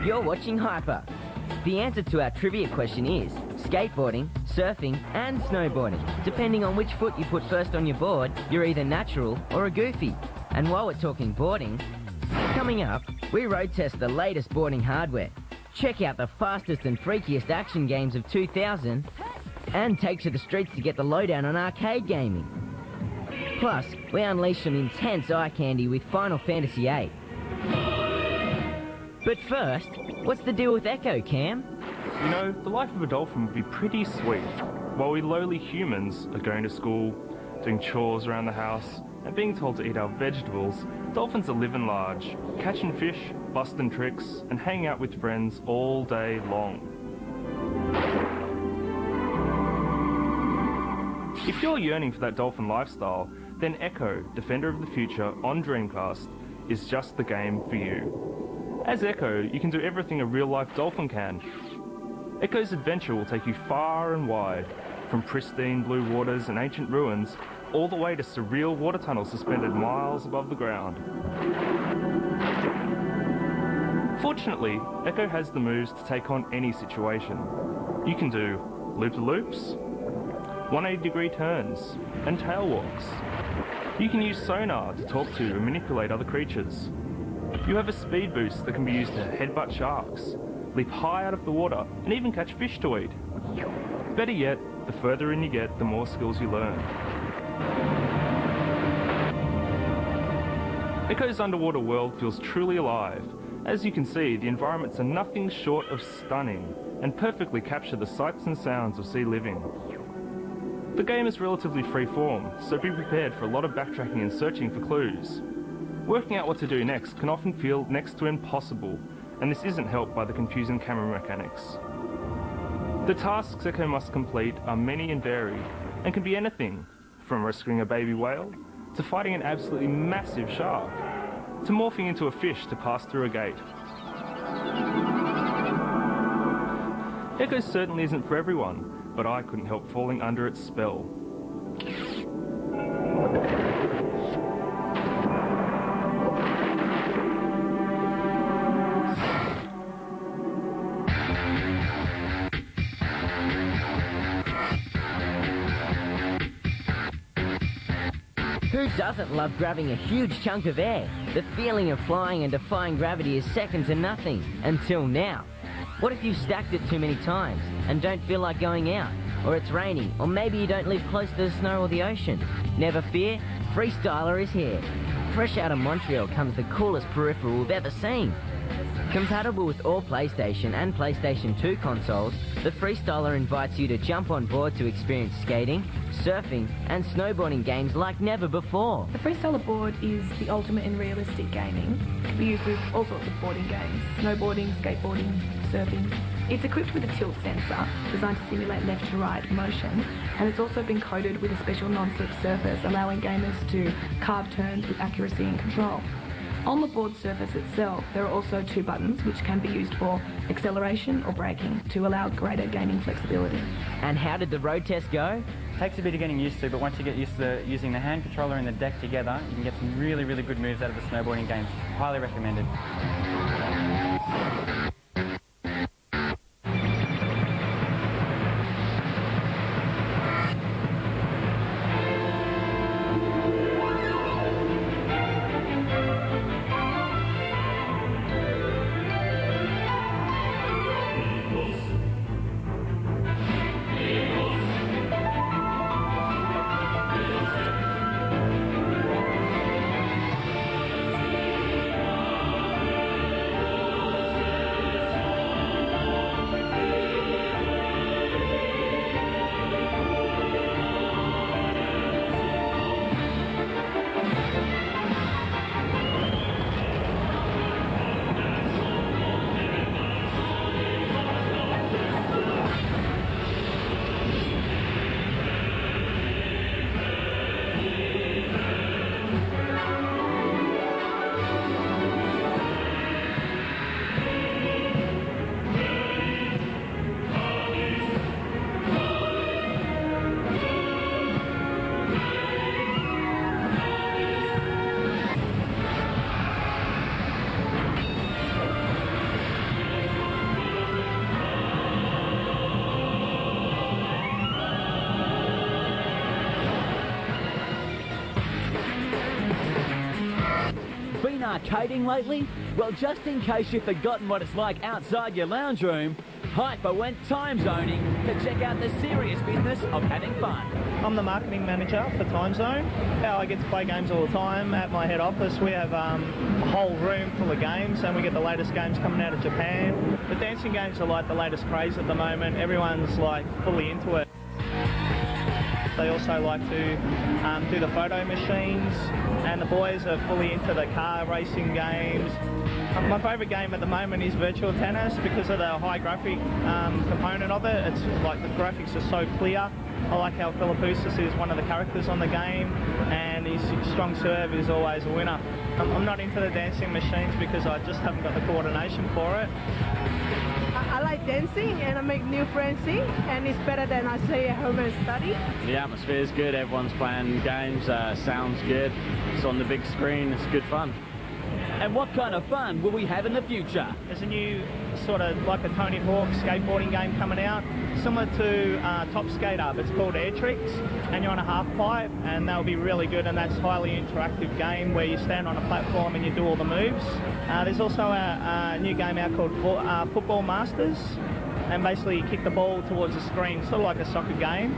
You're watching Hyper. The answer to our trivia question is skateboarding, surfing and snowboarding. Depending on which foot you put first on your board, you're either natural or a goofy. And while we're talking boarding, coming up, we road test the latest boarding hardware, check out the fastest and freakiest action games of 2000, and take to the streets to get the lowdown on arcade gaming. Plus, we unleash some intense eye candy with Final Fantasy VIII. But first, what's the deal with Echo, Cam? You know, the life of a dolphin would be pretty sweet. While we lowly humans are going to school, doing chores around the house, and being told to eat our vegetables, dolphins are living large, catching fish, busting tricks, and hanging out with friends all day long. If you're yearning for that dolphin lifestyle, then Echo, Defender of the Future on Dreamcast, is just the game for you. As Echo, you can do everything a real-life dolphin can. Echo's adventure will take you far and wide, from pristine blue waters and ancient ruins, all the way to surreal water tunnels suspended miles above the ground. Fortunately, Echo has the moves to take on any situation. You can do loop-de-loops, 180-degree turns, and tail walks. You can use sonar to talk to and manipulate other creatures. You have a speed boost that can be used to headbutt sharks, leap high out of the water, and even catch fish to eat. Better yet, the further in you get, the more skills you learn. Echo's underwater world feels truly alive. As you can see, the environments are nothing short of stunning and perfectly capture the sights and sounds of sea living. The game is relatively free-form, so be prepared for a lot of backtracking and searching for clues. Working out what to do next can often feel next to impossible, and this isn't helped by the confusing camera mechanics. The tasks Echo must complete are many and varied, and can be anything from rescuing a baby whale, to fighting an absolutely massive shark, to morphing into a fish to pass through a gate. Echo certainly isn't for everyone, but I couldn't help falling under its spell. Who doesn't love grabbing a huge chunk of air? The feeling of flying and defying gravity is second to nothing, until now. What if you've stacked it too many times and don't feel like going out? Or it's raining, or maybe you don't live close to the snow or the ocean? Never fear, Freestyler is here. Fresh out of Montreal comes the coolest peripheral we've ever seen. Compatible with all PlayStation and PlayStation 2 consoles, the Freestyler invites you to jump on board to experience skating, surfing and snowboarding games like never before. The Freestyler board is the ultimate in realistic gaming. It can be used with all sorts of boarding games, snowboarding, skateboarding, surfing. It's equipped with a tilt sensor designed to simulate left to right motion, and it's also been coated with a special non-slip surface allowing gamers to carve turns with accuracy and control. On the board surface itself, there are also two buttons which can be used for acceleration or braking to allow greater gaming flexibility. And how did the road test go? Takes a bit of getting used to, but once you get used to using the hand controller and the deck together, you can get some really, really good moves out of the snowboarding games. Highly recommended. Been arcading lately? Well, just in case you've forgotten what it's like outside your lounge room, Hyper went time zoning to check out the serious business of having fun. I'm the marketing manager for Time Zone. I get to play games all the time at my head office. We have a whole room full of games, and we get the latest games coming out of Japan. The dancing games are like the latest craze at the moment. Everyone's like fully into it. They also like to do the photo machines, and the boys are fully into the car racing games. My favourite game at the moment is Virtual Tennis because of the high graphic component of it. It's like the graphics are so clear. I like how Philippoussis is one of the characters on the game, and his strong serve is always a winner. I'm not into the dancing machines because I just haven't got the coordination for it. I like dancing and I make new friends here, and it's better than I stay at home and study. The atmosphere's good, everyone's playing games, sounds good, it's on the big screen, it's good fun. And what kind of fun will we have in the future? There's a new sort of like a Tony Hawk skateboarding game coming out, similar to Top Skater. It's called Air Tricks, and you're on a half pipe, and that'll be really good, and that's a highly interactive game where you stand on a platform and you do all the moves. There's also a new game out called Football Masters, and basically you kick the ball towards the screen, sort of like a soccer game,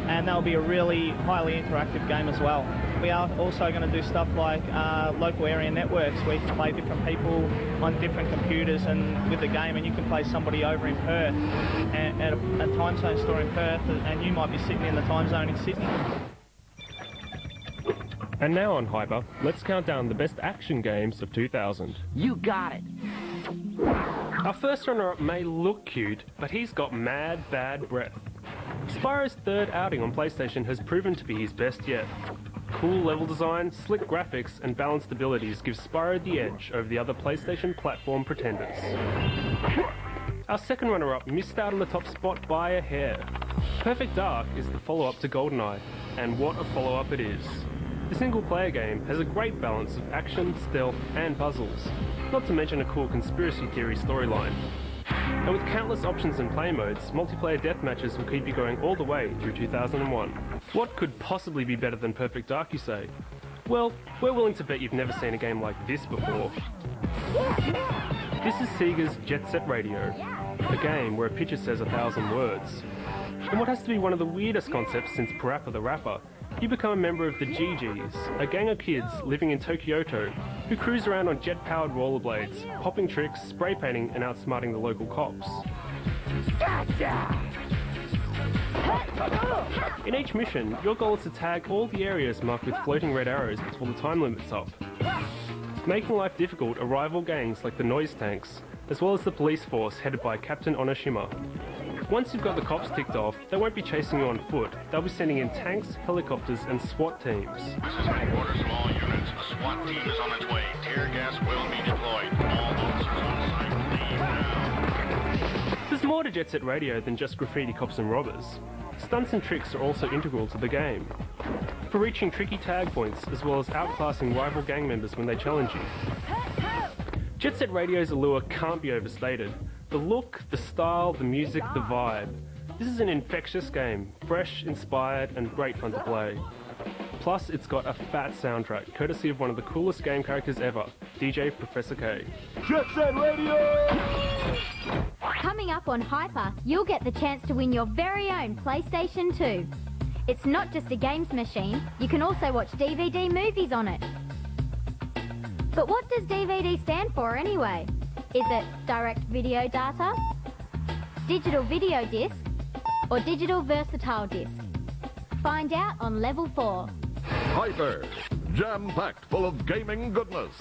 and that'll be a really highly interactive game as well. We are also going to do stuff like local area networks where you can play different people on different computers and with the game, and you can play somebody over in Perth at a time zone store in Perth, and you might be sitting in the time zone in Sydney. And now on Hyper, let's count down the best action games of 2000. You got it. Our first runner-up may look cute, but he's got mad bad breath. Spyro's third outing on PlayStation has proven to be his best yet. Cool level design, slick graphics, and balanced abilities give Spyro the edge over the other PlayStation platform pretenders. Our second runner-up missed out on the top spot by a hair. Perfect Dark is the follow-up to GoldenEye, and what a follow-up it is. The single-player game has a great balance of action, stealth, and puzzles, not to mention a cool conspiracy theory storyline. And with countless options and play modes, multiplayer deathmatches will keep you going all the way through 2001. What could possibly be better than Perfect Dark, you say? Well, we're willing to bet you've never seen a game like this before. This is Sega's Jet Set Radio, a game where a picture says 1,000 words. In what has to be one of the weirdest concepts since Parappa the Rapper, you become a member of the GGs, a gang of kids living in Tokyoto who cruise around on jet-powered rollerblades, popping tricks, spray painting, and outsmarting the local cops. In each mission, your goal is to tag all the areas marked with floating red arrows before the time limit's up. Making life difficult are rival gangs like the Noise Tanks, as well as the police force headed by Captain Onishima. Once you've got the cops ticked off, they won't be chasing you on foot. They'll be sending in tanks, helicopters, and SWAT teams. This is headquarters from all units. A SWAT team is on its way. Tear gas will be deployed. All officers on site, leave now. There's more to Jet Set Radio than just graffiti cops and robbers. Stunts and tricks are also integral to the game, for reaching tricky tag points as well as outclassing rival gang members when they challenge you. Jet Set Radio's allure can't be overstated. The look, the style, the music, the vibe. This is an infectious game, fresh, inspired, and great fun to play. Plus, it's got a fat soundtrack, courtesy of one of the coolest game characters ever, DJ Professor K. Jet Set Radio! Coming up on Hyper, you'll get the chance to win your very own PlayStation 2. It's not just a games machine, you can also watch DVD movies on it. But what does DVD stand for anyway? Is it direct video data, digital video disc, or digital versatile disc? Find out on Level 4. Hyper, jam-packed full of gaming goodness.